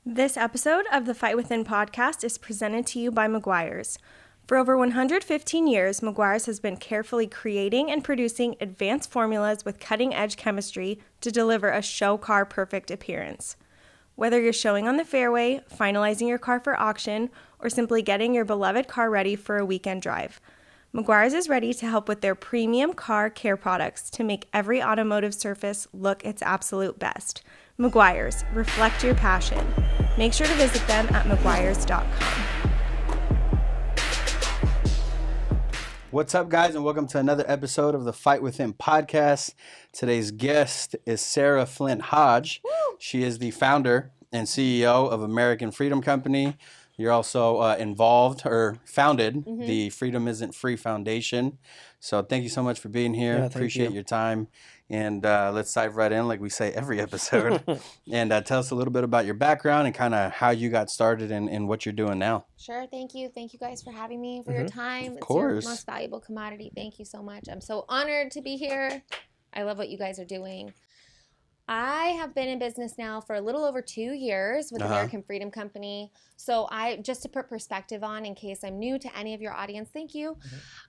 This episode of the Fight Within podcast is presented to you by Meguiar's. For over 115 years, Meguiar's has been carefully creating and producing advanced formulas with cutting-edge chemistry to deliver a show car perfect appearance. Whether you're showing on the fairway, finalizing your car for auction, or simply getting your beloved car ready for a weekend drive, Meguiar's is ready to help with their premium car care products to make every automotive surface look its absolute best. Meguiar's, reflect your passion. Make sure to visit them at meguiars.com. What's up, guys, and welcome to another episode of the Fight Within podcast. Today's guest is Sara Flynn Hodge. Woo! She is the founder and CEO of American Freedom Company. You're also involved or founded the Freedom Isn't Free Foundation. So thank you so much for being here. Yeah, Appreciate your time. And let's dive right in like we say every episode. And tell us a little bit about your background and kind of how you got started and what you're doing now. Sure. Thank you. Thank you guys for having me, for your time. Of course. It's your most valuable commodity. Thank you so much. I'm so honored to be here. I love what you guys are doing. I have been in business now for a little over 2 years with American Freedom Company. So just to put perspective on, in case I'm new to any of your audience, thank you.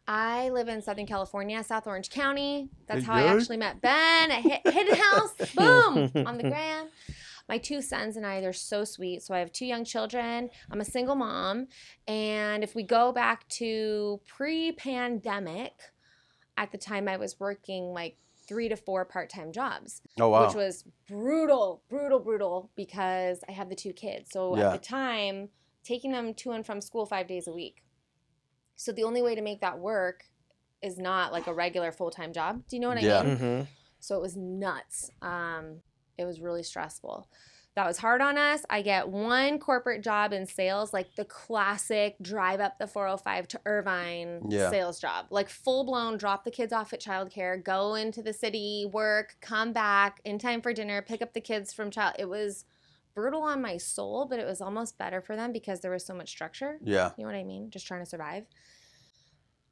I live in Southern California, South Orange County. That's how I actually met Ben at Hidden House. Boom! On the gram. My 2 sons and I, they're so sweet. So I have 2 young children. I'm a single mom. And if we go back to pre-pandemic, at the time I was working like 3 to 4 part-time jobs. Oh, wow. Which was brutal because I had the 2 kids. So at the time, taking them to and from school 5 days a week. So the only way to make that work is not like a regular full-time job. Do you know what I mean? So it was nuts. It was really stressful. That was hard on us. I get 1 corporate job in sales, like the classic drive up the 405 to Irvine sales job. Like full-blown, drop the kids off at childcare, go into the city, work, come back in time for dinner, pick up the kids from child. It was brutal on my soul, but it was almost better for them because there was so much structure. Yeah. You know what I mean? Just trying to survive.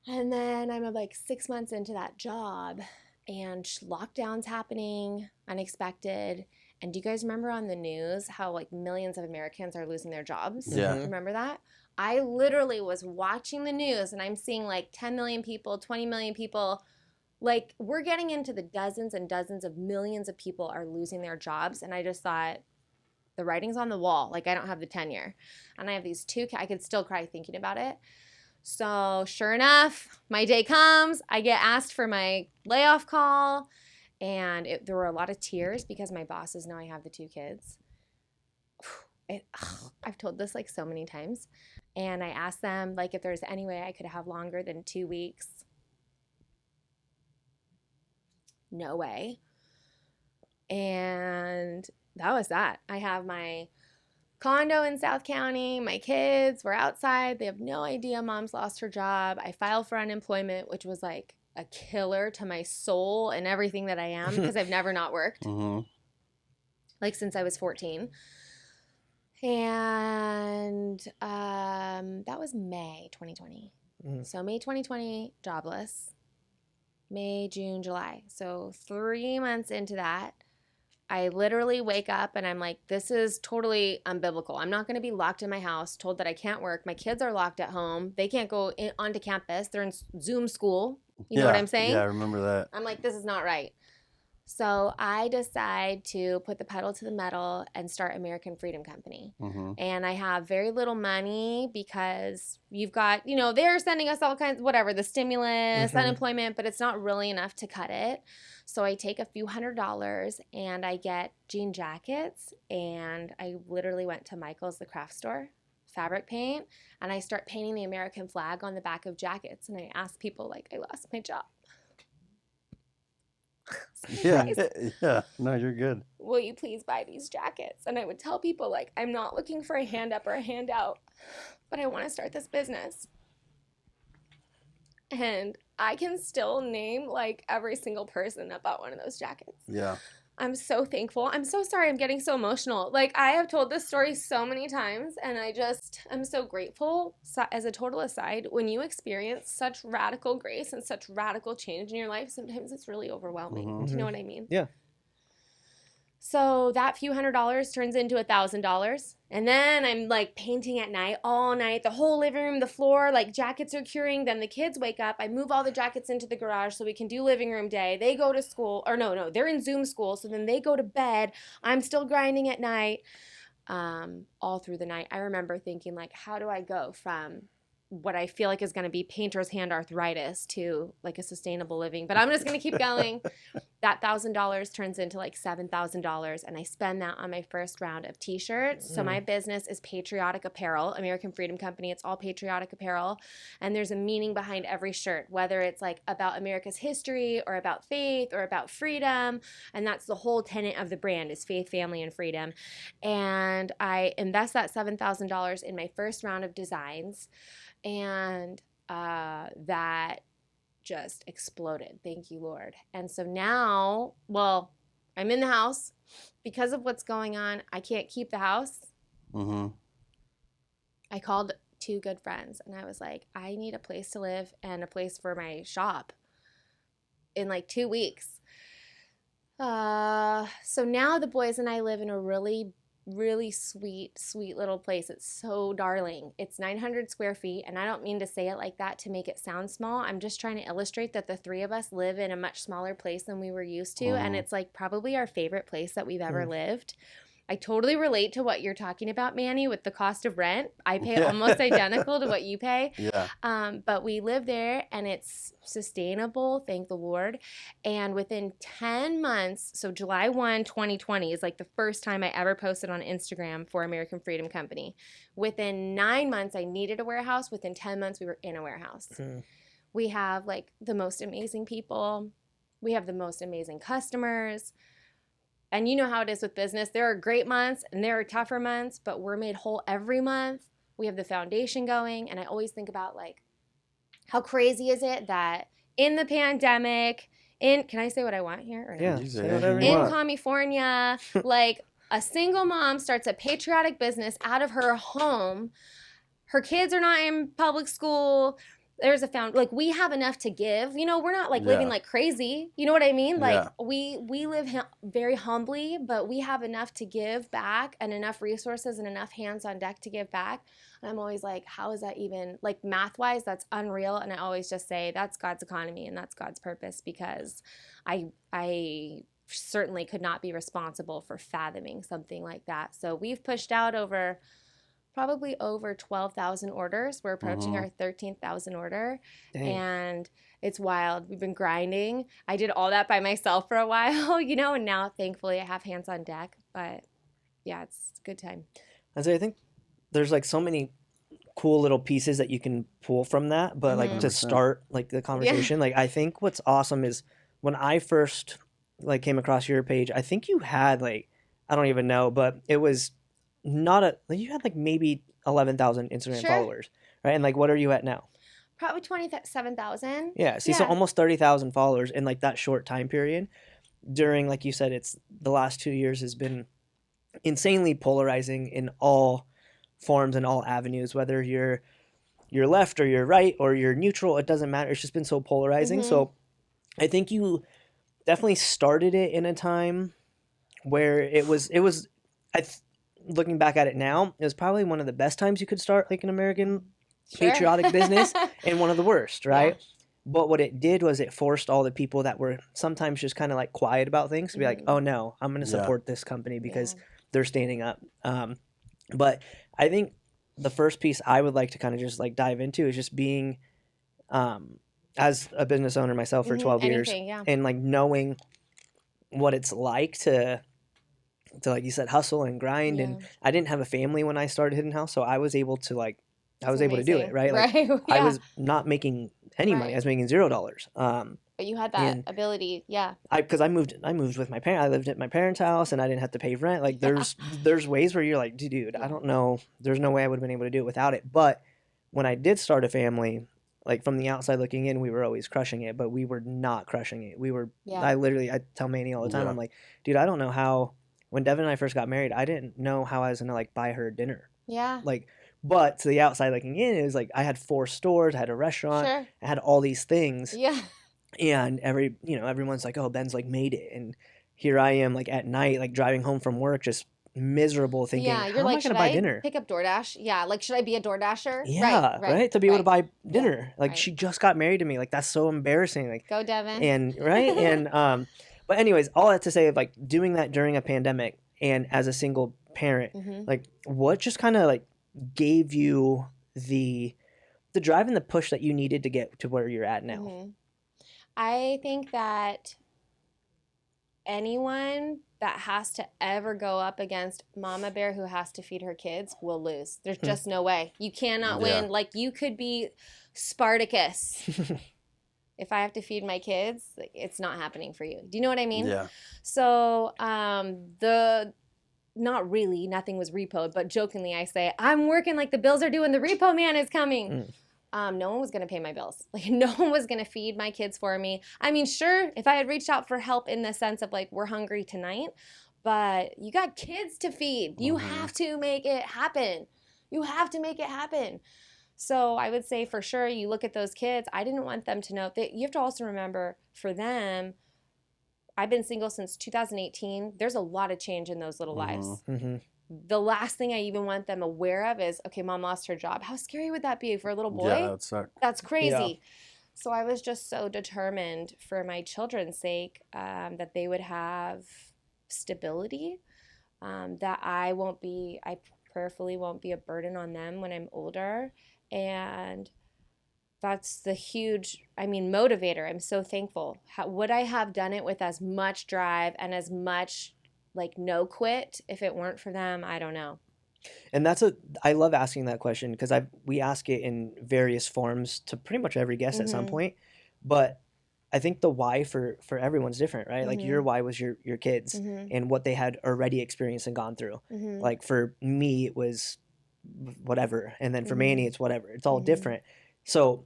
And then I'm like 6 months into that job, and lockdown's happening, unexpected. And do you guys remember on the news how like millions of Americans are losing their jobs? Yeah. Remember that? I literally was watching the news and I'm seeing like 10 million people, 20 million people. Like we're getting into the dozens and dozens of millions of people are losing their jobs. And I just thought the writing's on the wall. Like I don't have the tenure. And I have these 2 I could still cry thinking about it. So sure enough, my day comes. I get asked for my layoff call. And there were a lot of tears because my bosses know I have the 2 kids. I've told this like so many times. And I asked them like if there's any way I could have longer than 2 weeks. No way. And that was that. I have my condo in South County. My kids were outside. They have no idea mom's lost her job. I filed for unemployment, which was like a killer to my soul and everything that I am because I've never not worked like since I was 14. And that was May 2020. So May 2020, jobless. May, June, July. So 3 months into that, I literally wake up and I'm like, this is totally unbiblical. I'm not going to be locked in my house, told that I can't work. My kids are locked at home. They can't go onto campus. They're in Zoom school. You know what I'm saying? Yeah, I remember that. I'm like, this is not right. So I decide to put the pedal to the metal and start American Freedom Company. And I have very little money because you've got, they're sending us all kinds, whatever, the stimulus, unemployment, but it's not really enough to cut it. So I take a few $100s and I get jean jackets, and I literally went to Michael's, the craft store, fabric paint, and I start painting the American flag on the back of jackets. And I ask people like, I lost my job. Yeah. No, you're good. Will you please buy these jackets? And I would tell people like, I'm not looking for a hand up or a handout, but I want to start this business. And I can still name like every single person that bought one of those jackets. Yeah. I'm so thankful. I'm so sorry I'm getting so emotional. Like, I have told this story so many times, and I'm so grateful. So, as a total aside, when you experience such radical grace and such radical change in your life, sometimes it's really overwhelming. Do you know what I mean? Yeah. So that few $100 turns into $1,000. And then I'm like painting at night, all night, the whole living room, the floor, like jackets are curing. Then the kids wake up. I move all the jackets into the garage so we can do living room day. They go to school, or no, they're in Zoom school. So then they go to bed. I'm still grinding at night, all through the night. I remember thinking like, how do I go from what I feel like is going to be painter's hand arthritis to like a sustainable living? But I'm just going to keep going. That $1,000 turns into like $7,000, and I spend that on my first round of t-shirts. So my business is Patriotic Apparel, American Freedom Company. It's all patriotic apparel, and there's a meaning behind every shirt, whether it's like about America's history or about faith or about freedom, and that's the whole tenet of the brand is faith, family, and freedom. And I invest that $7,000 in my first round of designs, and that just exploded. Thank you, Lord. And so now, well, I'm in the house. Because of what's going on, I can't keep the house. Mm-hmm. I called 2 good friends, and I was like, I need a place to live and a place for my shop in like 2 weeks. So now the boys and I live in a really sweet little place. It's so darling. It's 900 square feet, and I don't mean to say it like that to make it sound small. I'm just trying to illustrate that the 3 of us live in a much smaller place than we were used to, and it's like probably our favorite place that we've ever lived. I totally relate to what you're talking about, Manny, with the cost of rent. I pay almost identical to what you pay. Yeah. But we live there, and it's sustainable, thank the Lord. And within 10 months, so July 1, 2020 is like the first time I ever posted on Instagram for American Freedom Company. Within 9 months, I needed a warehouse. Within 10 months, we were in a warehouse. We have like the most amazing people. We have the most amazing customers. And you know how it is with business. There are great months and there are tougher months, but we're made whole every month. We have the foundation going. And I always think about like, how crazy is it that in the pandemic, can I say what I want here? Or no? Yeah, say whatever you in want. California, like a single mom starts a patriotic business out of her home. Her kids are not in public school. There's like we have enough to give. You know, we're not like living like crazy. You know what I mean? Like we live very humbly, but we have enough to give back and enough resources and enough hands on deck to give back. And I'm always like, how is that even like math wise? That's unreal. And I always just say that's God's economy and that's God's purpose, because I certainly could not be responsible for fathoming something like that. So we've pushed out probably over 12,000 orders. We're approaching our 13,000 order. Dang. And it's wild. We've been grinding. I did all that by myself for a while, you know, and now thankfully I have hands on deck. But yeah, it's a good time. I think there's like so many cool little pieces that you can pull from that. But like to start like the conversation, like I think what's awesome is when I first like came across your page, I think you had like, I don't even know, but it was you had like maybe 11,000 Instagram followers, right? And like, what are you at now? Probably 27,000. Yeah. See, so almost 30,000 followers in like that short time period. During, like you said, it's the last 2 years has been insanely polarizing in all forms and all avenues, whether you're left or you're right or you're neutral, it doesn't matter. It's just been so polarizing. So I think you definitely started it in a time where it was looking back at it now, it was probably one of the best times you could start like an American patriotic business and one of the worst, right? Yeah. But what it did was it forced all the people that were sometimes just kind of like quiet about things to be like, oh no, I'm going to support this company because they're standing up. But I think the first piece I would like to kind of just like dive into is just being, as a business owner myself for 12 years and like knowing what it's like to like you said, hustle and grind. And I didn't have a family when I started Hidden House, so I was able to like, able to do it, right? Like I was not making any money. I was making $0. But you had that ability, because I moved with my parents. I lived at my parents' house, and I didn't have to pay rent. Like there's ways where you're like, dude, I don't know. There's no way I would have been able to do it without it. But when I did start a family, like from the outside looking in, we were always crushing it, but we were not crushing it. We were. I tell Manny all the time, I'm like, dude, I don't know how. When Devin and I first got married, I didn't know how I was gonna like buy her dinner. Yeah. Like, but to the outside looking in, it was like I had 4 stores, I had a restaurant, I had all these things. Yeah. And everyone's like, oh, Ben's like made it, and here I am like at night, like driving home from work, just miserable, thinking, Yeah, how you're am I like, going should to buy I dinner? pick up DoorDash? Yeah, like, should I be a DoorDasher? Yeah, right? To be able to buy dinner. Yeah, Like right. she just got married to me. Like that's so embarrassing. Like, Go, Devin. and right? And but anyways, all that to say, like doing that during a pandemic and as a single parent, like what just kind of like gave you the drive and the push that you needed to get to where you're at now? I think that anyone that has to ever go up against Mama Bear who has to feed her kids will lose. There's just no way. You cannot win. Like, you could be Spartacus. If I have to feed my kids, it's not happening for you. Do you know what I mean? Yeah. So, not really, nothing was repoed, but jokingly I say, I'm working like the bills are due and the repo man is coming. No one was going to pay my bills. Like, no one was going to feed my kids for me. I mean, sure, if I had reached out for help in the sense of like, we're hungry tonight, but you got kids to feed. You have to make it happen. You have to make it happen. So I would say for sure, you look at those kids, I didn't want them to know that. You have to also remember for them, I've been single since 2018. There's a lot of change in those little lives. The last thing I even want them aware of is, okay, mom lost her job. How scary would that be for a little boy? Yeah, that would suck. That's crazy. Yeah. So I was just so determined for my children's sake that they would have stability, that I prayerfully won't be a burden on them when I'm older. And that's the huge, motivator. I'm so thankful. Would I have done it with as much drive and as much like no quit if it weren't for them? I don't know. And I love asking that question because we ask it in various forms to pretty much every guest at some point. But I think the why for everyone's different, right? Like your why was your kids and what they had already experienced and gone through. Like for me, it was whatever. And then for Manny, it's whatever. It's all different. So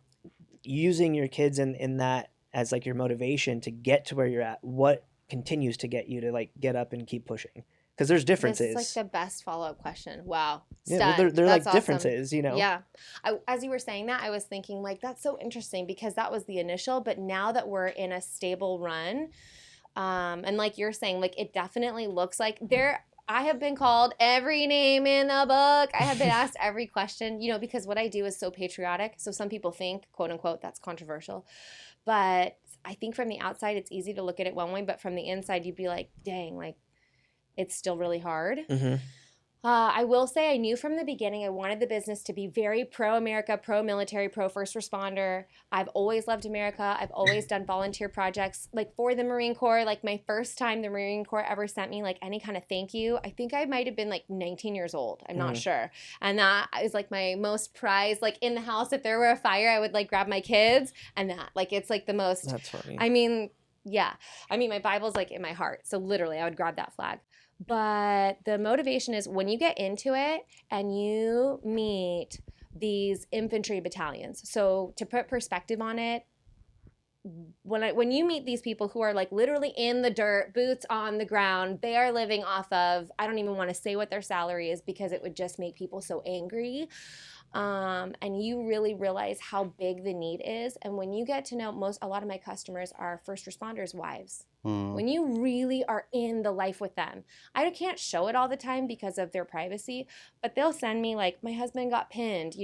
using your kids in that as like your motivation to get to where you're at, what continues to get you to like get up and keep pushing? Because there's differences. This is like the best follow-up question. Wow. Yeah, they're like awesome. differences, you know? Yeah. As you were saying that, I was thinking like, that's so interesting because that was the initial, but now that we're in a stable run, and like you're saying, like it definitely looks like I have been called every name in the book. I have been asked every question, because what I do is so patriotic. So some people think, quote unquote, that's controversial. But I think from the outside, it's easy to look at it one way, but from the inside, you'd be like, dang, like it's still really hard. I will say I knew from the beginning I wanted the business to be very pro-America, pro-military, pro-first responder. I've always loved America. I've always done volunteer projects like for the Marine Corps. Like my first time the Marine Corps ever sent me like any kind of thank you, I think I might have been like 19 years old. I'm not sure. And that is like my most prized, like in the house, if there were a fire, I would like grab my kids and that like, it's like the most. That's funny. Yeah. My Bible's like in my heart. So literally I would grab that flag. But the motivation is when you get into it and you meet these infantry battalions. So to put perspective on it, when you meet these people who are like literally in the dirt, boots on the ground, they are living off of, I don't even want to say what their salary is because it would just make people so angry. And you really realize how big the need is. And when you get to know a lot of my customers are first responders' wives. When you really are in the life with them, I can't show it all the time because of their privacy, but they'll send me like, my husband got pinned,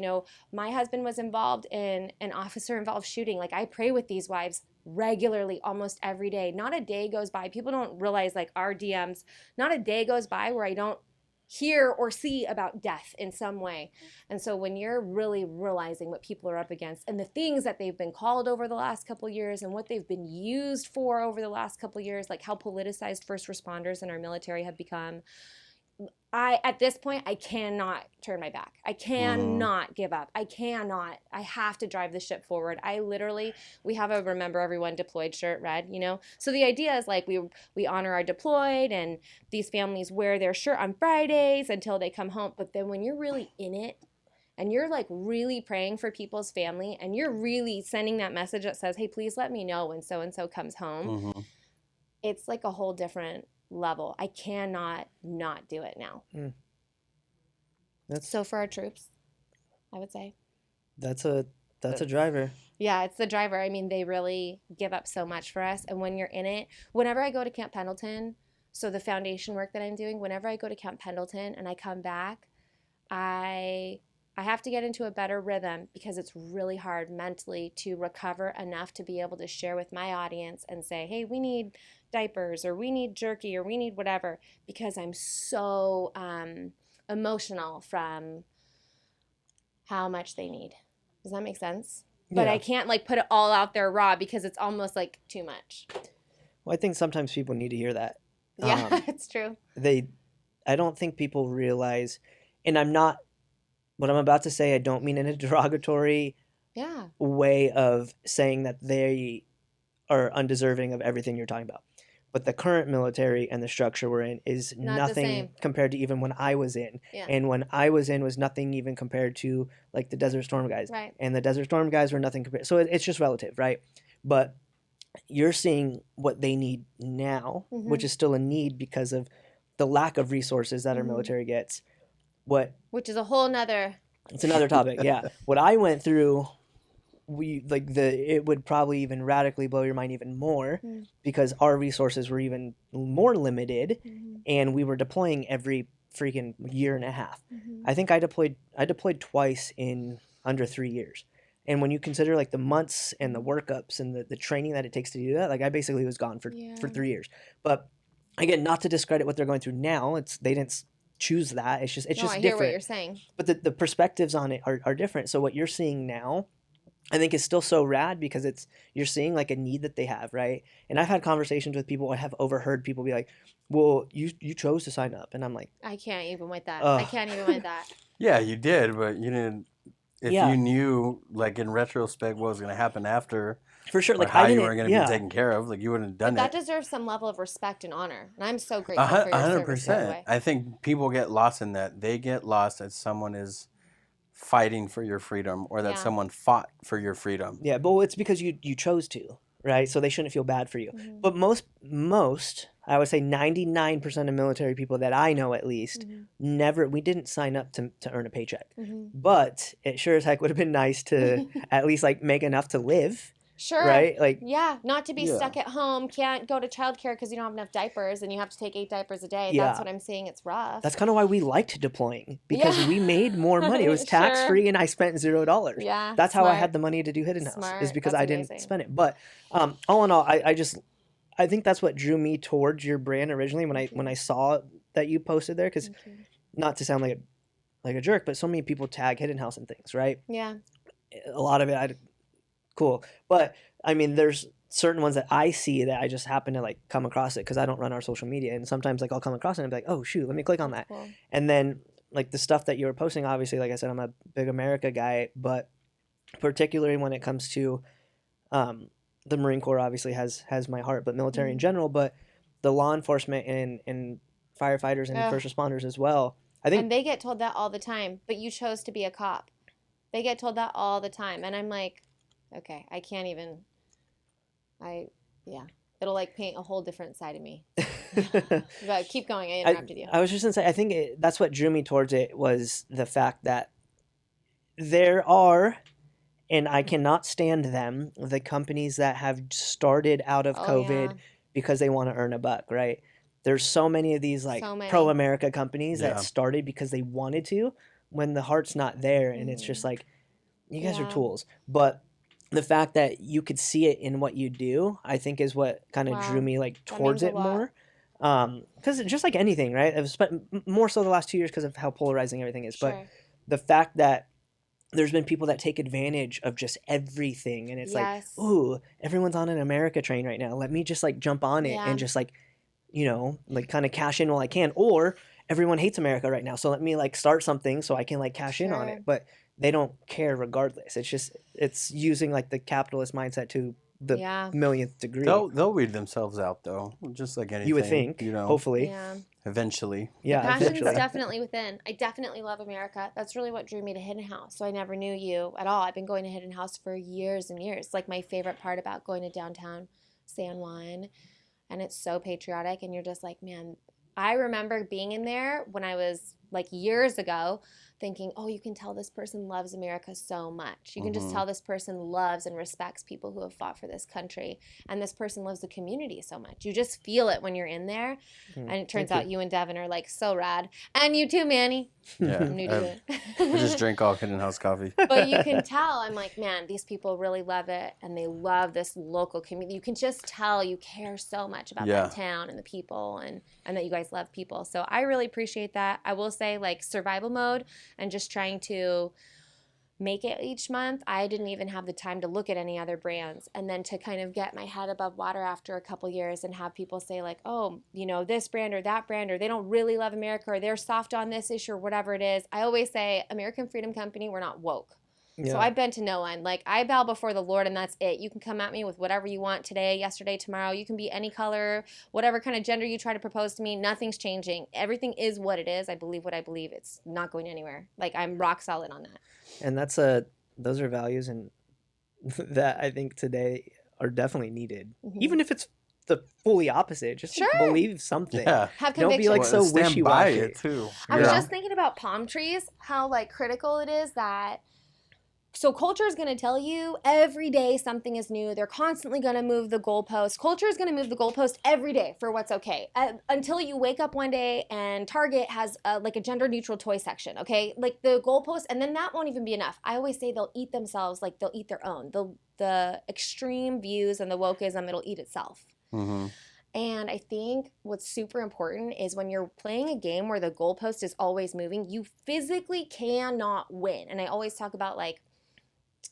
my husband was involved in an officer-involved shooting. Like I pray with these wives regularly, almost every day. Not a day goes by. People don't realize like our DMs, not a day goes by where I don't hear or see about death in some way. And so when you're really realizing what people are up against and the things that they've been called over the last couple of years and what they've been used for over the last couple of years, like how politicized first responders in our military have become, at this point, I cannot turn my back. I cannot give up. I have to drive the ship forward. We have a Remember Everyone Deployed shirt, red, So the idea is like we honor our deployed and these families wear their shirt on Fridays until they come home. But then when you're really in it and you're like really praying for people's family and you're really sending that message that says, hey, please let me know when so-and-so comes home, it's like a whole different level. I cannot not do it now. So for our troops, I would say that's a driver. Yeah, it's the driver. They really give up so much for us. And when you're in it, whenever I go to Camp Pendleton, So the foundation work that I'm doing, whenever I go to Camp Pendleton and I come back, I have to get into a better rhythm because it's really hard mentally to recover enough to be able to share with my audience and say, hey, we need diapers or we need jerky or we need whatever, because I'm so emotional from how much they need. Does that make sense? But I can't like put it all out there raw because it's almost like too much. Well, I think sometimes people need to hear that. Yeah, it's true. I don't think people realize, and what I'm about to say, I don't mean in a derogatory way of saying that they are undeserving of everything you're talking about. But the current military and the structure we're in is nothing compared to even when I was in. Yeah. And when I was in was nothing even compared to like the Desert Storm guys. Right. And the Desert Storm guys were nothing compared. So it's just relative, right? But you're seeing what they need now, which is still a need because of the lack of resources that our military gets. Which is a whole nother. It's another topic, yeah. What I went through, it would probably even radically blow your mind even more because our resources were even more limited, and we were deploying every freaking year and a half. I think I deployed twice in under 3 years. And when you consider like the months and the workups and the training that it takes to do that, like I basically was gone for 3 years. But again, not to discredit what they're going through now. They didn't choose that. It's just I different. hear what you're saying. But the perspectives on it are different. So what you're seeing now, I think is still so rad because you're seeing like a need that they have, right? And I've had conversations with people. I have overheard people be like, "Well, you chose to sign up," and I'm like, I can't even with that. I can't even with that. Yeah, you did, but you didn't. If you knew, like in retrospect, what was going to happen after, for sure, like how you were going to be taken care of, like you wouldn't have done but it. that deserves some level of respect and honor, and I'm so grateful for your service, by the way. I think people get lost in that. They get lost that someone is fighting for your freedom or that someone fought for your freedom. Yeah, but it's because you chose to, right? So they shouldn't feel bad for you. But most, I would say 99% of military people that I know at least, we didn't sign up to earn a paycheck. But it sure as heck would have been nice to at least like make enough to live. Sure. Right? Like, yeah, not to be stuck at home, can't go to childcare because you don't have enough diapers and you have to take 8 diapers a day. Yeah. That's what I'm saying. It's rough. That's kind of why we liked deploying because we made more money. It was tax free and I spent $0. Yeah. That's how I had the money to do Hidden House is because I didn't spend it. But all in all, I think that's what drew me towards your brand originally when I saw that you posted there because not to sound like a jerk, but so many people tag Hidden House and things, right? Yeah. A lot of it, cool. But I mean, there's certain ones that I see that I just happen to like come across it because I don't run our social media. And sometimes like I'll come across it and be like, oh shoot, let me click on that. Cool. And then like the stuff that you were posting, obviously, like I said, I'm a big America guy, but particularly when it comes to the Marine Corps obviously has my heart, but military in general, but the law enforcement and firefighters and first responders as well. I think, and they get told that all the time, but you chose to be a cop. They get told that all the time. And I'm like, okay, I can't even, it'll like paint a whole different side of me. But keep going, I interrupted you. I was just going to say, I think that's what drew me towards it was the fact that there are, and I cannot stand them, the companies that have started out of COVID because they want to earn a buck, right? There's so many of these like pro-America companies that started because they wanted to when the heart's not there. And it's just like, you guys are tools. But the fact that you could see it in what you do, I think is what kind of drew me like towards it more. Because just like anything, right? I've spent more so the last 2 years because of how polarizing everything is. But the fact that there's been people that take advantage of just everything. And it's like, ooh, everyone's on an America train right now. Let me just like jump on it and just like, you know, like kind of cash in while I can. Or everyone hates America right now. So let me like start something so I can like cash in on it. But they don't care regardless. It's just, it's using like the capitalist mindset to the millionth degree. They'll weed themselves out though, just like anything. You would think, you know, hopefully. Yeah. Eventually. Yeah, the passion's eventually. definitely within. I definitely love America. That's really what drew me to Hidden House. So I never knew you at all. I've been going to Hidden House for years and years. Like my favorite part about going to downtown San Juan. And it's so patriotic. And you're just like, man, I remember being in there when I was like years ago. thinking, oh, you can tell this person loves America so much. You can just tell this person loves and respects people who have fought for this country. And this person loves the community so much. You just feel it when you're in there. And it turns out you and Devin are like so rad. And you too, Manny. Yeah. I'm new to it. I just drink all Hidden House coffee. But you can tell, I'm like, man, these people really love it. And they love this local community. You can just tell you care so much about that town and the people and that you guys love people. So I really appreciate that. I will say, like, survival mode and just trying to make it each month, I didn't even have the time to look at any other brands. And then to kind of get my head above water after a couple years and have people say like, oh, you know, this brand or that brand, or they don't really love America, or they're soft on this issue or whatever it is. I always say, American Freedom Company, we're not woke. Yeah. So I bend to no one. Like, I bow before the Lord, and that's it. You can come at me with whatever you want today, yesterday, tomorrow. You can be any color, whatever kind of gender you try to propose to me. Nothing's changing. Everything is what it is. I believe what I believe. It's not going anywhere. Like, I'm rock solid on that. And that's those are values and that I think today are definitely needed. Even if it's the fully opposite, just like, believe something. Yeah. Have Don't be like so wishy-washy. It too. I was just thinking about palm trees, how like critical it is that. So culture is going to tell you every day something is new. They're constantly going to move the goalpost. Culture is going to move the goalpost every day for what's okay. Until you wake up one day and Target has like a gender neutral toy section, okay? Like the goalpost, and then that won't even be enough. I always say they'll eat themselves, like they'll eat their own. The extreme views and the wokeism, it'll eat itself. Mm-hmm. And I think what's super important is when you're playing a game where the goalpost is always moving, you physically cannot win. And I always talk about like,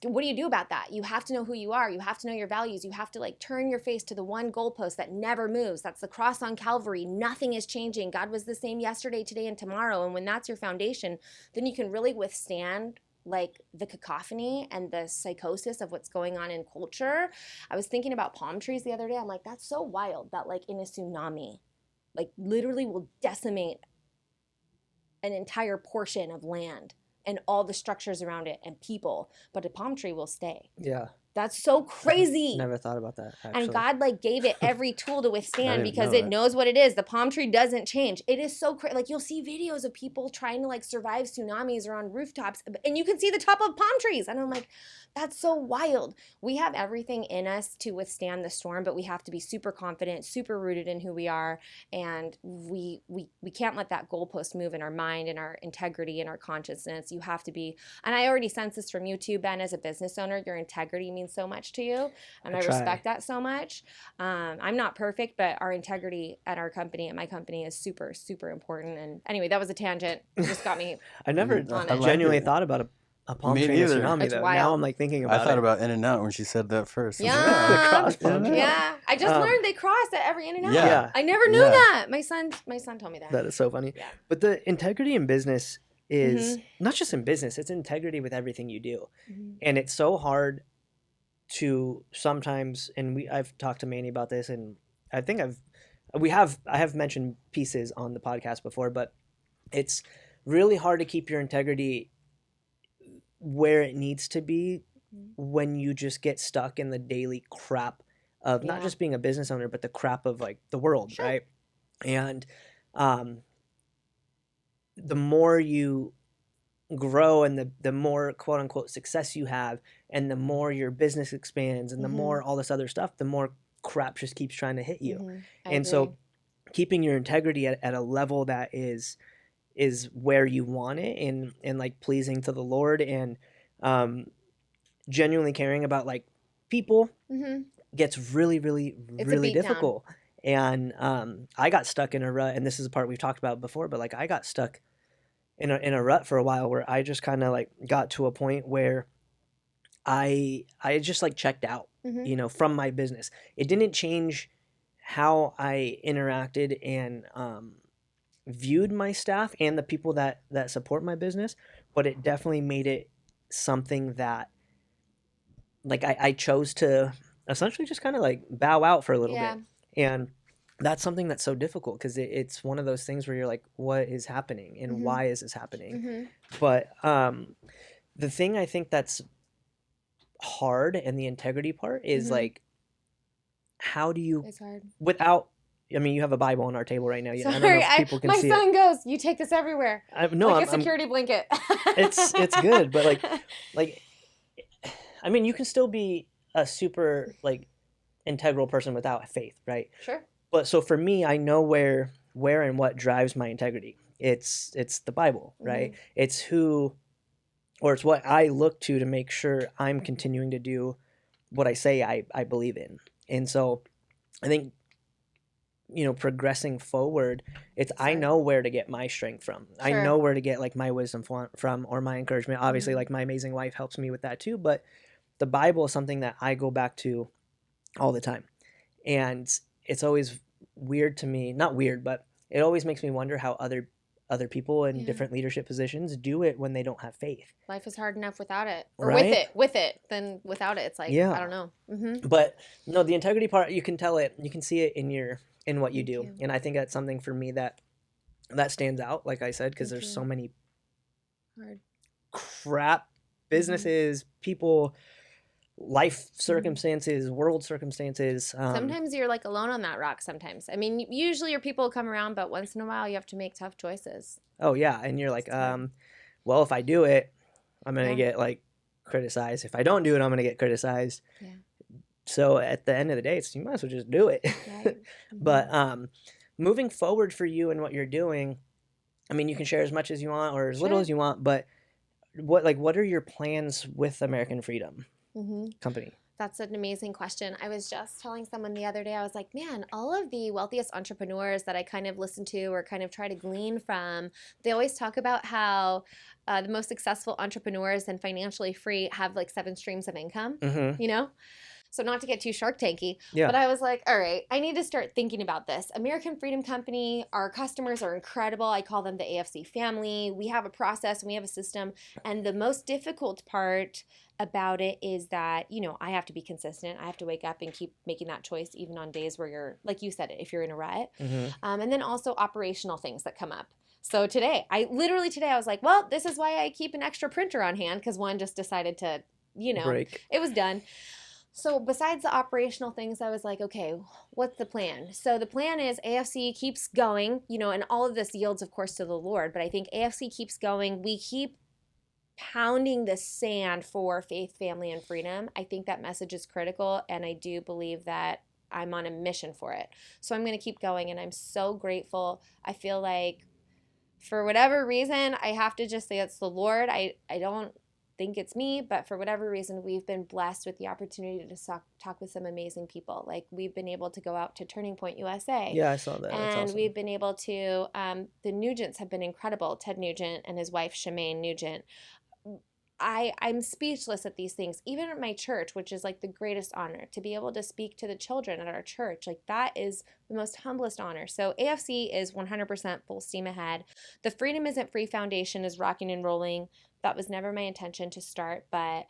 what do you do about that? You have to know who you are. You have to know your values. You have to like turn your face to the one goalpost that never moves. That's the cross on Calvary. Nothing is changing. God was the same yesterday, today, and tomorrow. And when that's your foundation, then you can really withstand like the cacophony and the psychosis of what's going on in culture. I was thinking about palm trees the other day. I'm like, that's so wild that like in a tsunami, like literally will decimate an entire portion of land and all the structures around it and people, but a palm tree will stay. Yeah. That's so crazy. Never thought about that, actually. And God like gave it every tool to withstand because it knows what it is. The palm tree doesn't change. It is so crazy. Like you'll see videos of people trying to like survive tsunamis or on rooftops, and you can see the top of palm trees. And I'm like, that's so wild. We have everything in us to withstand the storm, but we have to be super confident, super rooted in who we are, and we can't let that goalpost move in our mind and our integrity and our consciousness. You have to be, and I already sense this from you too, Ben, as a business owner. Your integrity means so much to you, and I respect that so much. I'm not perfect, but our integrity at our company, at my company, is super, super important. And anyway, that was a tangent. It just got me. I never genuinely thought about a palm tree in a tsunami, though. Now I'm like thinking about it. I thought about In-N-Out when she said that first. Yeah, yeah. I just learned they cross at every In-N-Out. Yeah. I never knew that. My son told me that. That is so funny. Yeah. But the integrity in business is not just in business; it's integrity with everything you do, and it's so hard to sometimes. And I've talked to Manny about this, and I think I have mentioned pieces on the podcast before, but it's really hard to keep your integrity where it needs to be when you just get stuck in the daily crap of not just being a business owner, but the crap of like the world, right? And the more you grow and the more quote unquote success you have, and the more your business expands and the more all this other stuff, the more crap just keeps trying to hit you. And so keeping your integrity at a level that is where you want it and like pleasing to the Lord and genuinely caring about like people gets really, really, really difficult. And I got stuck in a rut, and this is a part we've talked about before, but like I got stuck in a rut for a while where I just kind of like got to a point where I just like checked out, you know, from my business. It didn't change how I interacted and viewed my staff and the people that support my business, but it definitely made it something that like I chose to essentially just kind of like bow out for a little bit. And that's something that's so difficult because it's one of those things where you're like, what is happening and why is this happening? But the thing I think that's hard and the integrity part is like, how do you, without I mean, you have a Bible on our table right now. I don't know Sorry, if people can see it. my son goes, you take this everywhere. No, like a security blanket. It's good, but like, I mean, you can still be a super like integral person without faith, right? Sure. But so for me, I know where and what drives my integrity. It's the Bible, right? It's it's what I look to make sure I'm continuing to do what I say I believe in. And so I think, progressing forward, I know where to get my strength from. Sure. I know where to get like my wisdom from or my encouragement. Obviously, like my amazing wife helps me with that too, but the Bible is something that I go back to all the time. And it's always weird to me, not weird, but it always makes me wonder how other people in different leadership positions do it when they don't have faith. Life is hard enough without it, or right? with it, then without it, it's like, I don't know. But no, the integrity part, you can tell it, you can see it in what you do. And I think that's something for me that stands out, like I said, because there's so many crap businesses, people, life circumstances, world circumstances. Sometimes you're like alone on that rock sometimes. I mean, usually your people come around, but once in a while you have to make tough choices. Oh yeah. And you're like, well, if I do it, I'm going to get like criticized. If I don't do it, I'm going to get criticized. Yeah. So at the end of the day, you might as well just do it. Right. But moving forward for you and what you're doing, I mean, you can share as much as you want or as little as you want, but what are your plans with American Freedom Company? That's an amazing question. I was just telling someone the other day, I was like, man, all of the wealthiest entrepreneurs that I kind of listen to or kind of try to glean from, they always talk about how the most successful entrepreneurs and financially free have like 7 streams of income, So not to get too Shark Tanky, but I was like, all right, I need to start thinking about this. American Freedom Company, our customers are incredible. I call them the AFC family. We have a process and we have a system. And the most difficult part about it is that, I have to be consistent. I have to wake up and keep making that choice even on days where you're, like you said, if you're in a rut. And then also operational things that come up. So today, I was like, well, this is why I keep an extra printer on hand because one just decided to, break. It was done. So besides the operational things, I was like, okay, what's the plan? So the plan is AFC keeps going, and all of this yields, of course, to the Lord. But I think AFC keeps going. We keep pounding the sand for faith, family, and freedom. I think that message is critical, and I do believe that I'm on a mission for it. So I'm going to keep going, and I'm so grateful. I feel like for whatever reason, I have to just say it's the Lord. I don't think it's me, but for whatever reason, we've been blessed with the opportunity to talk with some amazing people. Like we've been able to go out to Turning Point USA. Yeah, I saw that. And that's awesome. We've been able to, the Nugents have been incredible. Ted Nugent and his wife, Shemaine Nugent. I'm speechless at these things. Even at my church, which is like the greatest honor, to be able to speak to the children at our church, like that is the most humblest honor. So AFC is 100% full steam ahead. The Freedom Isn't Free Foundation is rocking and rolling. That was never my intention to start, but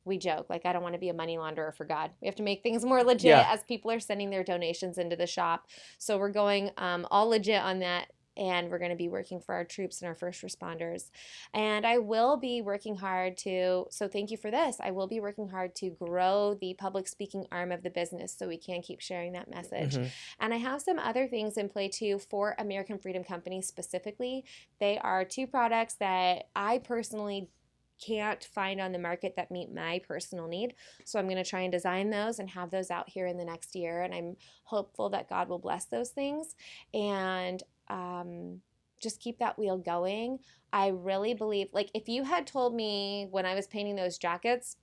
we joke, like I don't want to be a money launderer for God. We have to make things more legit as people are sending their donations into the shop. So we're going all legit on that. And we're going to be working for our troops and our first responders. And I will be working hard so thank you for this. I will be working hard to grow the public speaking arm of the business so we can keep sharing that message. And I have some other things in play too for American Freedom Company specifically. They are 2 products that I personally can't find on the market that meet my personal need. So I'm going to try and design those and have those out here in the next year. And I'm hopeful that God will bless those things. And just keep that wheel going. I really believe, like if you had told me when I was painting those jackets,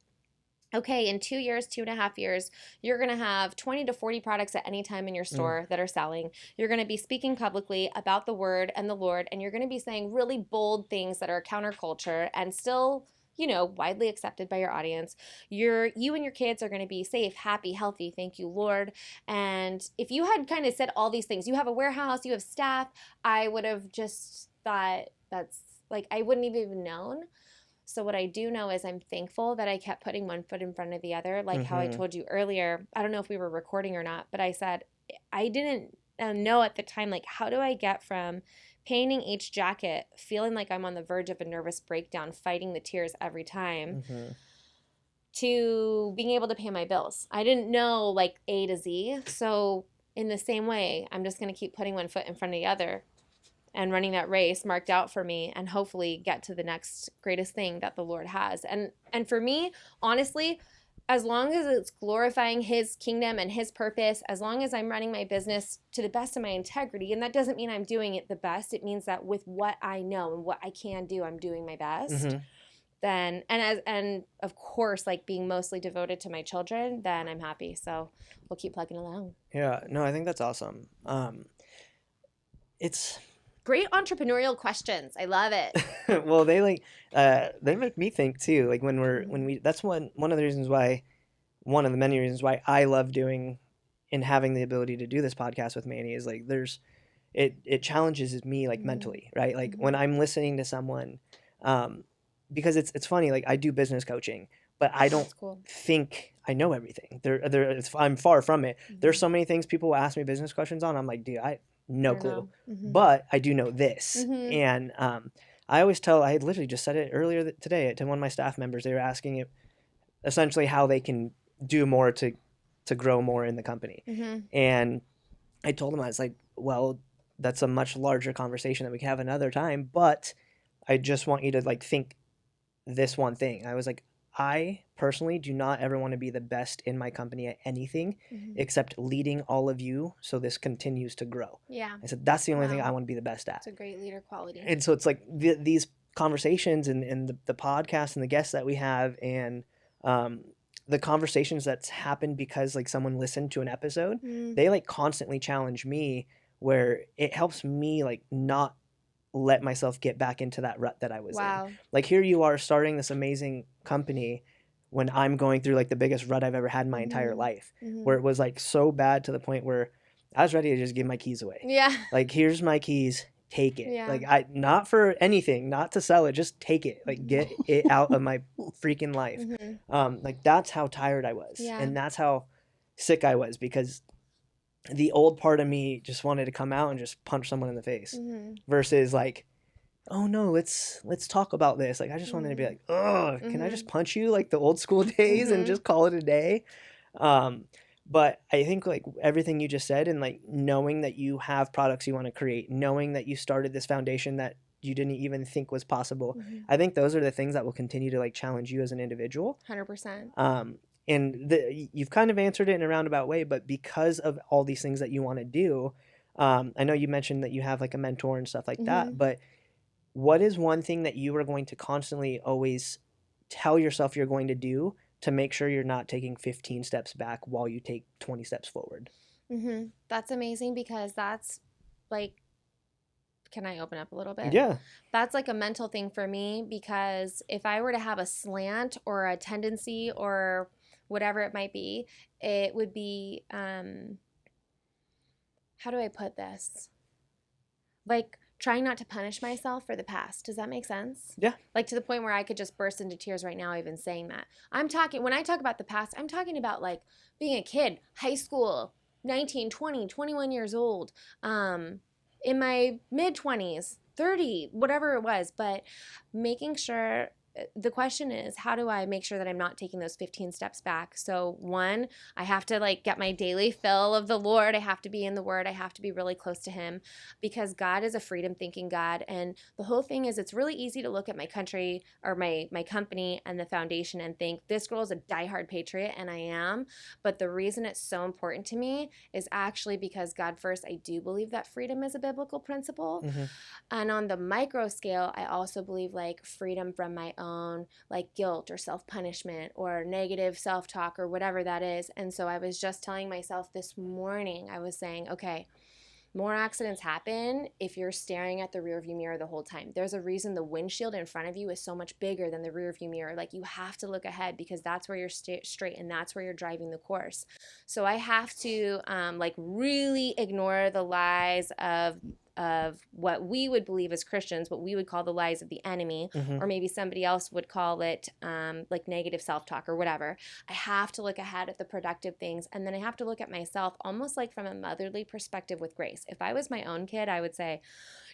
okay, in 2 years, 2.5 years, you're going to have 20 to 40 products at any time in your store that are selling. You're going to be speaking publicly about the word and the Lord, and you're going to be saying really bold things that are counterculture and still widely accepted by your audience. You and your kids are going to be safe, happy, healthy. Thank you, Lord. And if you had kind of said all these things, you have a warehouse, you have staff, I would have just thought that's like, I wouldn't have even known. So what I do know is I'm thankful that I kept putting one foot in front of the other. Like how I told you earlier, I don't know if we were recording or not, but I said, I didn't know at the time, like, how do I get from painting each jacket, feeling like I'm on the verge of a nervous breakdown, fighting the tears every time, to being able to pay my bills. I didn't know like A to Z. So in the same way, I'm just going to keep putting one foot in front of the other and running that race marked out for me, and hopefully get to the next greatest thing that the Lord has. And for me, honestly, as long as it's glorifying his kingdom and his purpose, as long as I'm running my business to the best of my integrity, and that doesn't mean I'm doing it the best, it means that with what I know and what I can do, I'm doing my best. Then, and of course, like being mostly devoted to my children, then I'm happy. So we'll keep plugging along. Yeah, no, I think that's awesome. It's great entrepreneurial questions. I love it. well, they make me think too. Like when we that's one of the reasons why, one of the many reasons why I love doing and having the ability to do this podcast with Manny is like it challenges me like mentally, right? Like when I'm listening to someone, because it's funny, like I do business coaching, but I don't think I know everything. I'm far from it. There's so many things people will ask me business questions on. I'm like, dude, no clue, but I do know this. And I always I had literally just said it earlier today to one of my staff members. They were asking it essentially how they can do more to grow more in the company. And I told them, I was like, well, that's a much larger conversation that we can have another time, but I just want you to like think this one thing. I was like, I personally do not ever want to be the best in my company at anything except leading all of you so this continues to grow. Yeah. I said, that's the only thing I want to be the best at. It's a great leader quality. And so it's like these conversations and the podcast and the guests that we have and the conversations that's happened because like someone listened to an episode, they like constantly challenge me where it helps me like not let myself get back into that rut that I was in. Like here you are starting this amazing company when I'm going through like the biggest rut I've ever had in my entire life, where it was like so bad to the point where I was ready to just give my keys away. Yeah. Like here's my keys, take it. Yeah. Like not for anything, not to sell it, just take it. Like get it out of my freaking life. Like that's how tired I was. Yeah. And that's how sick I was because the old part of me just wanted to come out and just punch someone in the face versus like, oh no, let's talk about this. Like I just wanted to be like, oh, can I just punch you like the old school days and just call it a day? But I think like everything you just said and like knowing that you have products you want to create, knowing that you started this foundation that you didn't even think was possible. I think those are the things that will continue to like challenge you as an individual. 100%. And you've kind of answered it in a roundabout way, but because of all these things that you want to do, I know you mentioned that you have like a mentor and stuff like that, but what is one thing that you are going to constantly always tell yourself you're going to do to make sure you're not taking 15 steps back while you take 20 steps forward? That's amazing because that's like, can I open up a little bit? Yeah. That's like a mental thing for me because if I were to have a slant or a tendency or whatever it might be, it would be, how do I put this? Like trying not to punish myself for the past. Does that make sense? Yeah. Like to the point where I could just burst into tears right now even saying that. When I talk about the past, I'm talking about like being a kid, high school, 19, 20, 21 years old, in my mid-20s, 30, whatever it was, but making sure the question is, how do I make sure that I'm not taking those 15 steps back? So one, I have to like get my daily fill of the Lord. I have to be in the Word. I have to be really close to Him because God is a freedom thinking God. And the whole thing is it's really easy to look at my country or my company and the foundation and think this girl is a diehard patriot, and I am. But the reason it's so important to me is actually because God first, I do believe that freedom is a biblical principle. And on the micro scale, I also believe like freedom from my own like guilt or self-punishment or negative self-talk or whatever that is. And so I was just telling myself this morning, I was saying, okay, more accidents happen if you're staring at the rearview mirror the whole time. There's a reason the windshield in front of you is so much bigger than the rearview mirror. Like you have to look ahead because that's where you're straight and that's where you're driving the course. So I have to like really ignore the lies of of what we would believe as Christians, what we would call the lies of the enemy, or maybe somebody else would call it like negative self-talk or whatever. I have to look ahead at the productive things, and then I have to look at myself almost like from a motherly perspective with grace. If I was my own kid, I would say,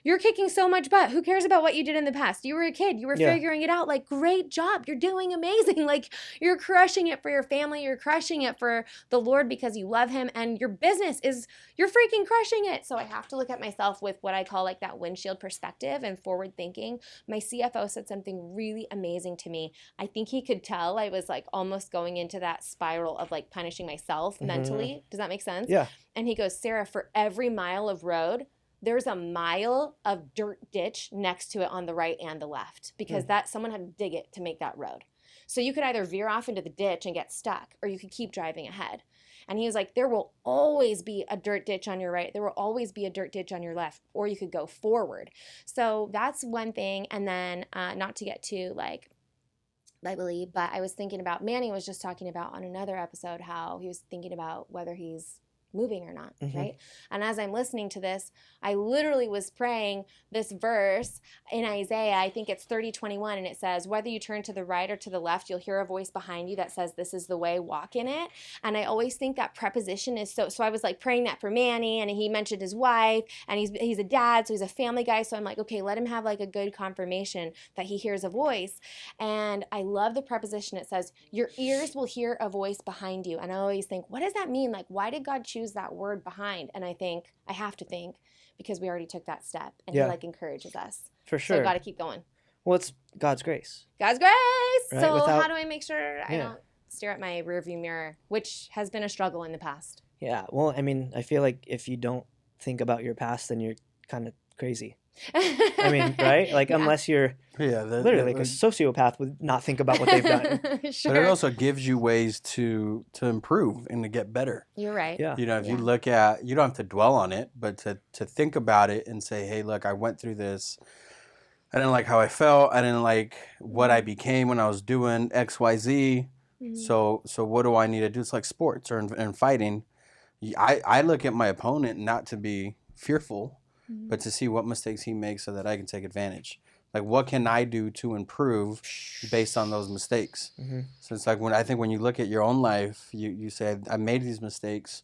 you're kicking so much butt. Who cares about what you did in the past? You were a kid. You were figuring it out. Like, great job. You're doing amazing. Like, you're crushing it for your family. You're crushing it for the Lord because you love him. And your business is, you're freaking crushing it. So I have to look at myself with what I call like that windshield perspective and forward thinking. My CFO said something really amazing to me. I think he could tell I was like almost going into that spiral of like punishing myself mentally. Does that make sense? Yeah. And he goes, Sarah, for every mile of road, there's a mile of dirt ditch next to it on the right and the left because that someone had to dig it to make that road. So you could either veer off into the ditch and get stuck, or you could keep driving ahead. And he was like, there will always be a dirt ditch on your right. There will always be a dirt ditch on your left, or you could go forward. So that's one thing. And then not to get too like lightly, but I was thinking about, Manny was just talking about on another episode how he was thinking about whether he's moving or not, right? And as I'm listening to this, I literally was praying this verse in Isaiah. I think it's 30:21, and it says, whether you turn to the right or to the left, you'll hear a voice behind you that says, this is the way, walk in it. And I always think that preposition is so I was like praying that for Manny, and he mentioned his wife, and he's a dad, so he's a family guy. So I'm like, okay, let him have like a good confirmation that he hears a voice. And I love the preposition. It says, your ears will hear a voice behind you. And I always think, what does that mean? Like, why did God choose that word behind? And I have to think because we already took that step, and he like encourages us. For sure. So got to keep going. Well, it's God's grace. God's grace. Right? So how do I make sure I don't stare at my rearview mirror, which has been a struggle in the past? Yeah. Well, I mean, I feel like if you don't think about your past, then you're kind of crazy. I mean, right? Like, unless you're literally like a sociopath would not think about what they've done. Sure. But it also gives you ways to improve and to get better. You're right. Yeah. You know, if you look at, you don't have to dwell on it, but to think about it and say, hey, look, I went through this. I didn't like how I felt. I didn't like what I became when I was doing X, Y, Z. So what do I need to do? It's like sports or in fighting. I look at my opponent not to be fearful, but to see what mistakes he makes so that I can take advantage. Like, what can I do to improve based on those mistakes? So it's like when you look at your own life, you say, I made these mistakes.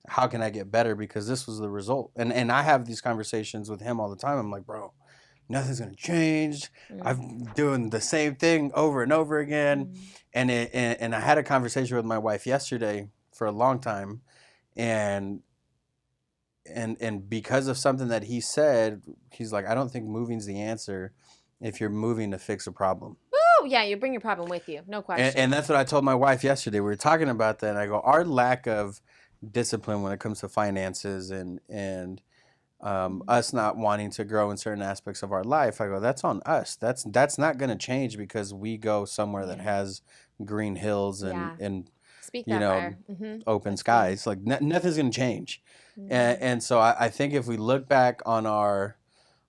How can I get better? Because this was the result. And I have these conversations with him all the time. I'm like, bro, nothing's going to change. I'm doing the same thing over and over again. And I had a conversation with my wife yesterday for a long time. And because of something that he said, he's like, I don't think moving's the answer if you're moving to fix a problem. Oh, yeah, you bring your problem with you, no question. And that's what I told my wife yesterday. We were talking about that, and I go, our lack of discipline when it comes to finances and us not wanting to grow in certain aspects of our life, I go, that's on us. That's not going to change because we go somewhere that has green hills and Speak that fire. Open skies. Like nothing's going to change. And so I think if we look back on our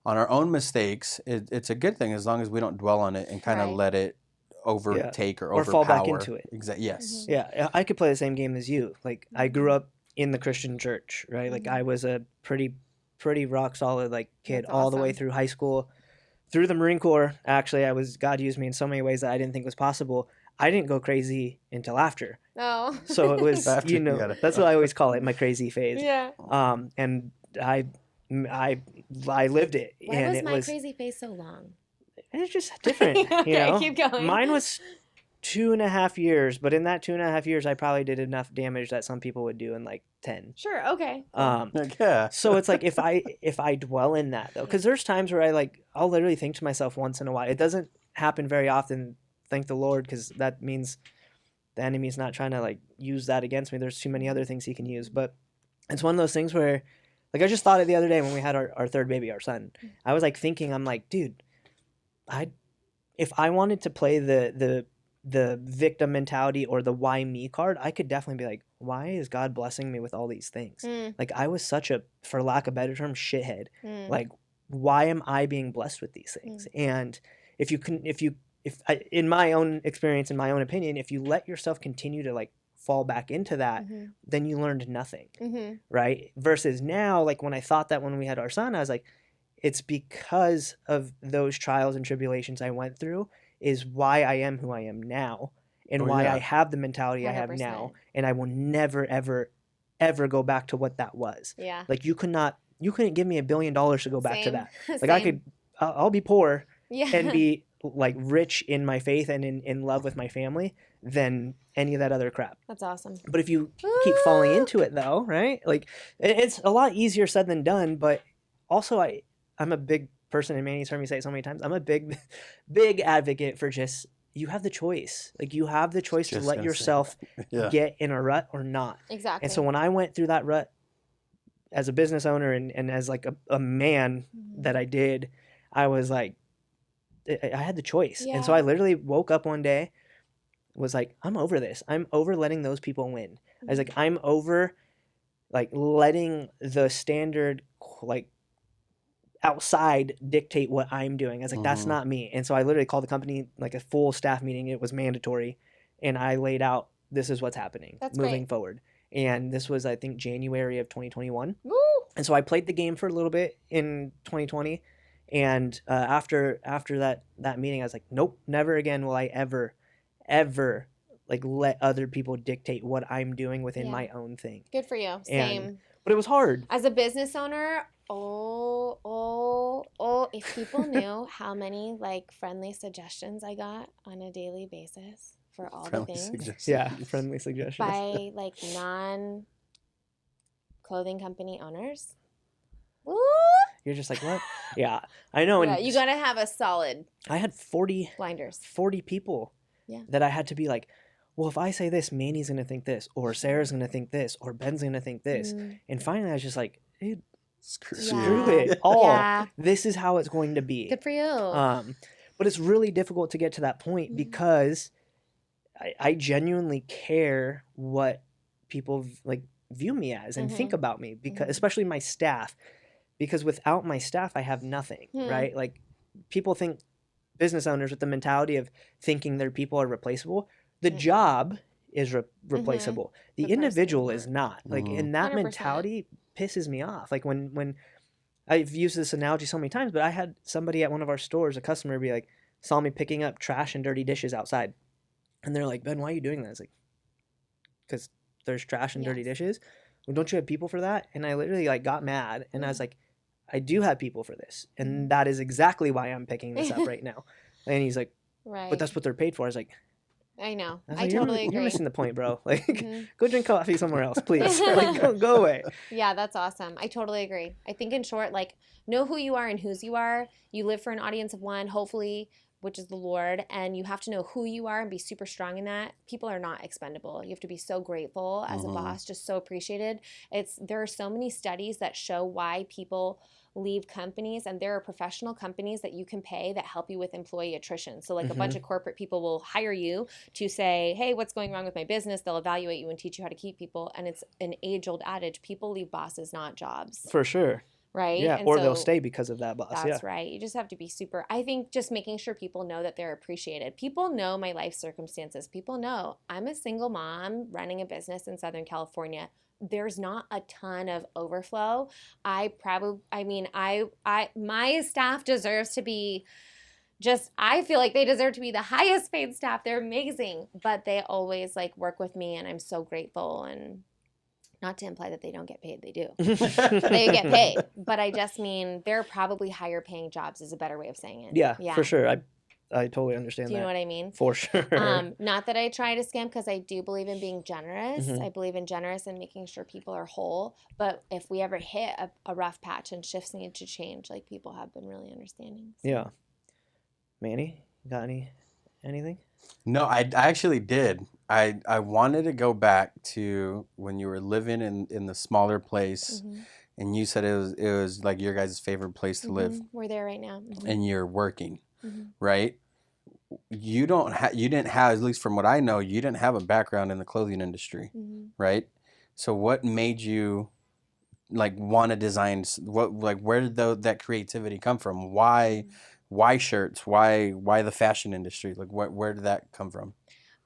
own mistakes, it's a good thing as long as we don't dwell on it and kind of let it overtake or overpower. Or fall back into it. Exactly. Yes. Yeah, I could play the same game as you. Like, I grew up in the Christian church, right? Like, I was a pretty rock solid like kid. That's all the way awesome. through high school, through the Marine Corps. Actually, God used me in so many ways that I didn't think was possible. I didn't go crazy until after. Oh. So it was, that's what I always call it, my crazy phase. Yeah. And I lived it. Why and was it my crazy face so long? It's just different. Okay, you know? keep going. Mine was 2.5 years, but in that 2.5 years, I probably did enough damage that some people would do in like 10. Sure. Okay. So it's like if I dwell in that though, because there's times where I'll literally think to myself once in a while. It doesn't happen very often. Thank the Lord, because that means the enemy's not trying to like use that against me. There's too many other things he can use. But it's one of those things where, like, I just thought it the other day when we had our third baby, our son. I was like thinking, I'm like, dude, if I wanted to play the victim mentality or the why me card, I could definitely be like, why is God blessing me with all these things? Like, I was such a, for lack of a better term, shithead. Like, why am I being blessed with these things? And in my own experience, in my own opinion, if you let yourself continue to like fall back into that, Mm-hmm. then you learned nothing, Mm-hmm. right? Versus now, like when I thought that when we had our son, I was like, it's because of those trials and tribulations I went through is why I am who I am now, and Oh, why yeah. I have the mentality I have 100%. now, and I will never, ever, ever go back to what that was. Yeah. Like you couldn't give me $1 billion to go back to Same. that. Like I could, I'll be poor Yeah. and be like rich in my faith and in love with my family than any of that other crap. That's awesome. But if you keep falling into it though, right? Like it's a lot easier said than done, but also I'm a big person, and Manny's heard me say it so many times. I'm a big advocate for just, you have the choice. Like you have the choice to Just let gonna say yourself Yeah. get in a rut or not. Exactly. And so when I went through that rut as a business owner and as like a man that I did, I was like, I had the choice. And so Yeah. I literally woke up one day, was like, I'm over this. I'm over letting those people win. I was like, I'm over like letting the standard like outside dictate what I'm doing. I was like, that's Mhm. not me. And so I literally called the company like a full staff meeting. It was mandatory. And I laid out, this is what's happening That's moving great. forward. And this was, I think, January of 2021. Woo! And so I played the game for a little bit in 2020. And after that meeting, I was like, nope, never again will I ever like let other people dictate what I'm doing within Yeah. my own thing. Good for you. Same. But it was hard. As a business owner, if people knew how many like friendly suggestions I got on a daily basis for all Friendly the things suggestions. Yeah, friendly suggestions. by like non-clothing company owners. Woo! You're just like, what? Yeah, I know. Yeah, And you gotta have a solid I had 40 blinders. people Yeah. that I had to be like, well, if I say this, Manny's going to think this, or Sarah's going to think this, or Ben's going to think this. Mm. And finally, I was just like, dude, Screw screw Yeah. it all. Yeah. This is how it's going to be. Good for you. But it's really difficult to get to that point Mhm. because I genuinely care what people like view me as and think about me, because especially my staff, because without my staff, I have nothing, right? Like people think, business owners with the mentality of thinking their people are replaceable. The job is replaceable. The The person individual part. is not. Like, Mhm. and that 100%. mentality pisses me off. Like when I've used this analogy so many times, but I had somebody at one of our stores, a customer, be like, saw me picking up trash and dirty dishes outside. And they're like, Ben, why are you doing that? It's like, because there's trash and dirty Yes. dishes. Well, don't you have people for that? And I literally like got mad and I was like, I do have people for this. And that is exactly why I'm picking this up right now. And he's like, Right. but that's what they're paid for. I was like, I know. I was I like, totally you're agree. missing the point, bro. Like, Mhm. go drink coffee somewhere else, please. Like, go away. Yeah, that's awesome. I totally agree. I think in short, like, know who you are and whose you are. You live for an audience of one, hopefully, which is the Lord, and you have to know who you are and be super strong in that. People are not expendable. You have to be so grateful as a boss, just so appreciated. There are so many studies that show why people leave companies, and there are professional companies that you can pay that help you with employee attrition. So like a bunch of corporate people will hire you to say, hey, what's going wrong with my business? They'll evaluate you and teach you how to keep people. And it's an age-old adage, people leave bosses, not jobs, For sure. right? Yeah. And Or so they'll stay because of that boss. that's Yeah. right. You just have to be I think just making sure people know that they're appreciated. People know my life circumstances. People know I'm a single mom running a business in Southern California. There's not a ton of overflow. My staff deserves to be I feel like they deserve to be the highest paid staff. They're amazing, but they always like work with me, and I'm so grateful. And not to imply that they don't get paid, they do. They get paid, but I just mean they're probably higher paying jobs is a better way of saying it. Yeah, for sure. I totally understand Do you that. know what I mean? For sure. Not that I try to scam, because I do believe in being generous. Mhm. I believe in generous and making sure people are whole. But if we ever hit a rough patch and shifts need to change, like people have been really understanding. So. Yeah. Manny, got anything? No, I actually did. I wanted to go back to when you were living in the smaller place, Mhm. and you said it was like your guys' favorite place to live, Mhm. We're there right now. Mhm. and you're working, Mhm. right? You didn't have, at least from what I know, you didn't have a background in the clothing industry, Mhm. right? So what made you like want to design? Where did that creativity come from? Why shirts? Why the fashion industry? Like where did that come from?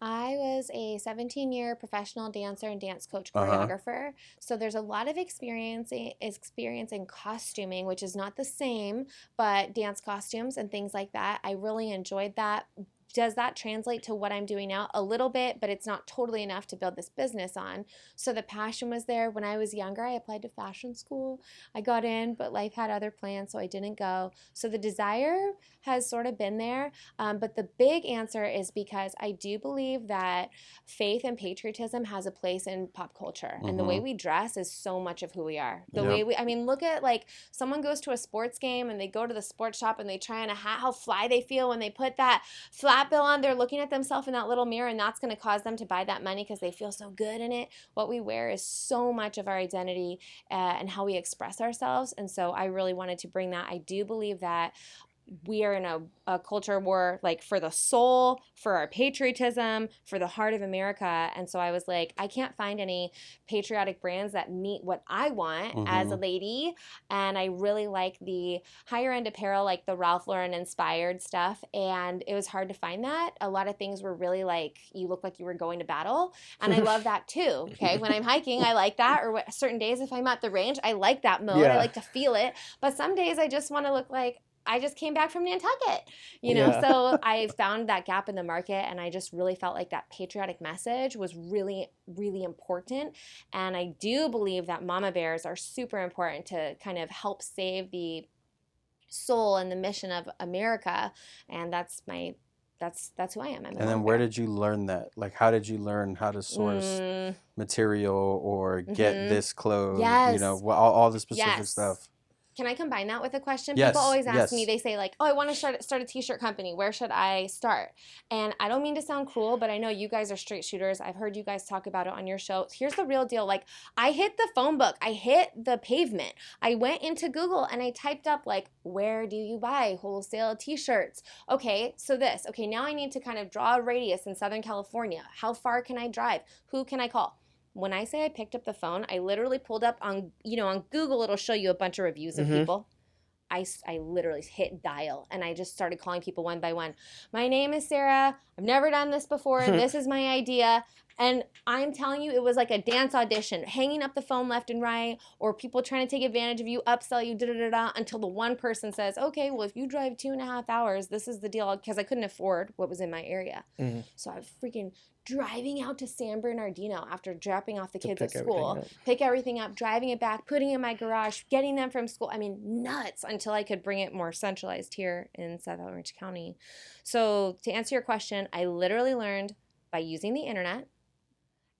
I was a 17-year professional dancer and dance coach choreographer. So there's a lot of experience in costuming, which is not the same, but dance costumes and things like that. I really enjoyed that. Does that translate to what I'm doing now? A little bit, but it's not totally enough to build this business on. So the passion was there. When I was younger, I applied to fashion school. I got in, but life had other plans, so I didn't go. So the desire has sort of been there. But the big answer is because I do believe that faith and patriotism has a place in pop culture. And the way we dress is so much of who we are. Look at like someone goes to a sports game and they go to the sports shop and they try on a hat, how fly they feel when they put that flat bill on. They're looking at themselves in that little mirror, and that's going to cause them to buy that money because they feel so good in it. What we wear is so much of our identity and how we express ourselves. And so I really wanted to bring that. I do believe that we are in a culture war, like for the soul, for our patriotism, for the heart of America. And so I was like, I can't find any patriotic brands that meet what I want as a lady. And I really like the higher end apparel, like the Ralph Lauren inspired stuff. And it was hard to find that. A lot of things were really like, you look like you were going to battle. And I love that too. Okay. When I'm hiking, I like that. Or certain days, if I'm at the range, I like that mode. I like to feel it. But some days I just want to look like I just came back from Nantucket, you know? Yeah. So I found that gap in the market, and I just really felt like that patriotic message was really, really important. And I do believe that mama bears are super important to kind of help save the soul and the mission of America. And that's who I am. And then where did you learn that? Like, how did you learn how to source material or get this clothes? Yes. You know, all the specific stuff. Can I combine that with a question? Yes. People always ask me, they say like, oh, I want to start a t-shirt company. Where should I start? And I don't mean to sound cruel, but I know you guys are straight shooters. I've heard you guys talk about it on your show. Here's the real deal. Like, I hit the phone book. I hit the pavement. I went into Google and I typed up like, where do you buy wholesale t-shirts? Okay, so this. Okay, now I need to kind of draw a radius in Southern California. How far can I drive? Who can I call? When I say I picked up the phone, I literally pulled up on Google, it'll show you a bunch of reviews of people. I literally hit dial, and I just started calling people one by one. My name is Sarah. I've never done this before. This is my idea. And I'm telling you, it was like a dance audition, hanging up the phone left and right, or people trying to take advantage of you, upsell you, until the one person says, okay, well, if you drive 2.5 hours, this is the deal, because I couldn't afford what was in my area. So I was freaking driving out to San Bernardino after dropping off the kids at school, pick everything up, driving it back, putting it in my garage, getting them from school. I mean, nuts, until I could bring it more centralized here in South Orange County. So to answer your question, I literally learned by using the internet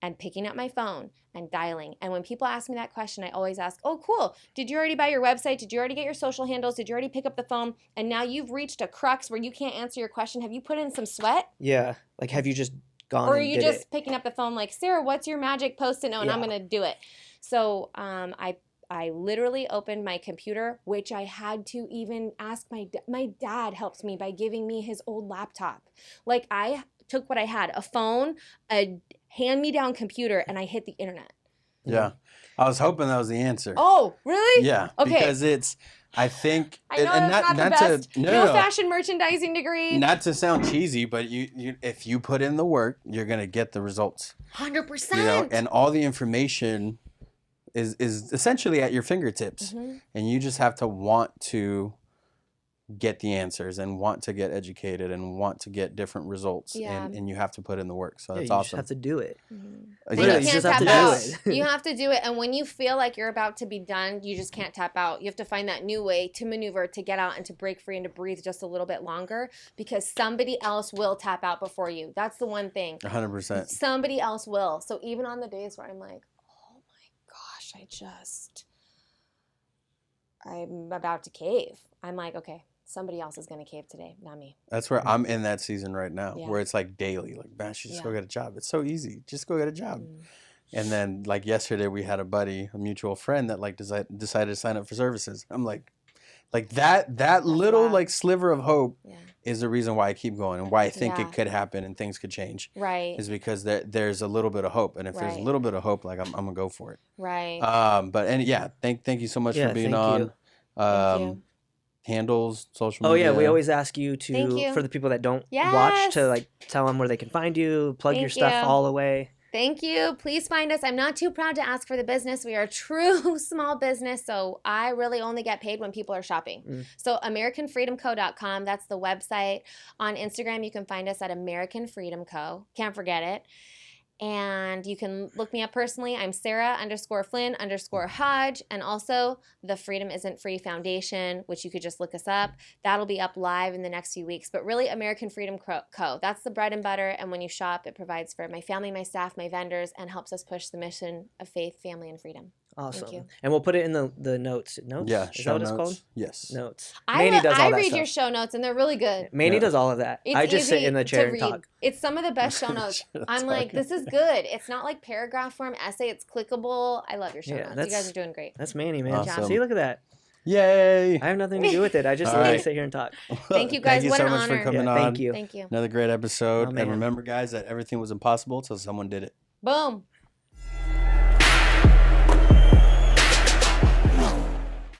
and picking up my phone and dialing. And when people ask me that question, I always ask, oh, cool. Did you already buy your website? Did you already get your social handles? Did you already pick up the phone? And now you've reached a crux where you can't answer your question. Have you put in some sweat? Yeah. Like, have you just gone or and are you did just it? picking up the phone like, Sarah, what's your magic Post-it note? And I'm going to do it. So I literally opened my computer, which I had to even ask my dad helped me by giving me his old laptop. Like, I took what I had, a phone, a hand-me-down computer, and I hit the internet. Yeah. I was hoping that was the answer. Oh, really? Yeah. Okay. Because it's, I think, I know and that's not the best. No fashion merchandising degree. Not to sound cheesy, but you if you put in the work, you're going to get the results. 100%. You know, and all the information is essentially at your fingertips. And you just have to want to get the answers and want to get educated and want to get different results. And you have to put in the work. So that's awesome. You just have to do it. Yeah, you just have to do it. You have to do it. And when you feel like you're about to be done, you just can't tap out. You have to find that new way to maneuver, to get out and to break free and to breathe just a little bit longer, because somebody else will tap out before you. That's the one thing. 100%. Somebody else will. So even on the days where I'm like, oh my gosh, I'm about to cave, I'm like, okay, somebody else is going to cave today, not me. That's where I'm in that season right now, where it's like daily. Like, man, just go get a job. It's so easy. Just go get a job. And then, like, yesterday we had a mutual friend that like decided to sign up for services. I'm like that little like sliver of hope is the reason why I keep going and why I think it could happen and things could change. Right. Is because there's a little bit of hope, and if there's a little bit of hope, like I'm gonna go for it. Right. Thank you so much for being on. Thank you. handles, social Oh media? yeah, we always ask you Thank you. for the people that don't Yes. watch to like tell them where they can find you, plug your Thank stuff you. all the way. Thank you. Please find us. I'm not too proud to ask for the business. We are a true small business, so I really only get paid when people are shopping. So AmericanFreedomCo.com, that's the website. On Instagram, you can find us at American Freedom Co. Can't forget it. And you can look me up personally. I'm Sara_Flynn_Hodge. And also the Freedom Isn't Free Foundation, which you could just look us up. That'll be up live in the next few weeks. But really, American Freedom Co. That's the bread and butter. And when you shop, it provides for my family, my staff, my vendors, and helps us push the mission of faith, family, and freedom. Awesome. Thank you. And we'll put it in the notes. Notes? Yeah, Is that what it's notes. called? Yes. Notes. I Manny does all I that read stuff. your show notes, and they're really good. Manny does all of that. It's I just sit easy in the to chair and read. talk. It's some of the best show notes. I'm like, this is good. It's not like paragraph form essay. It's clickable. I love your show notes. You guys are doing great. That's Manny, man. Awesome. See, look at that. Yay! I have nothing to do with it. I just literally sit here and talk. Thank you guys. Thank you What so an much honor. for coming Yeah, on. thank you. Thank you. Another great episode. Oh, And man. remember, guys, that everything was impossible till someone did it. Boom.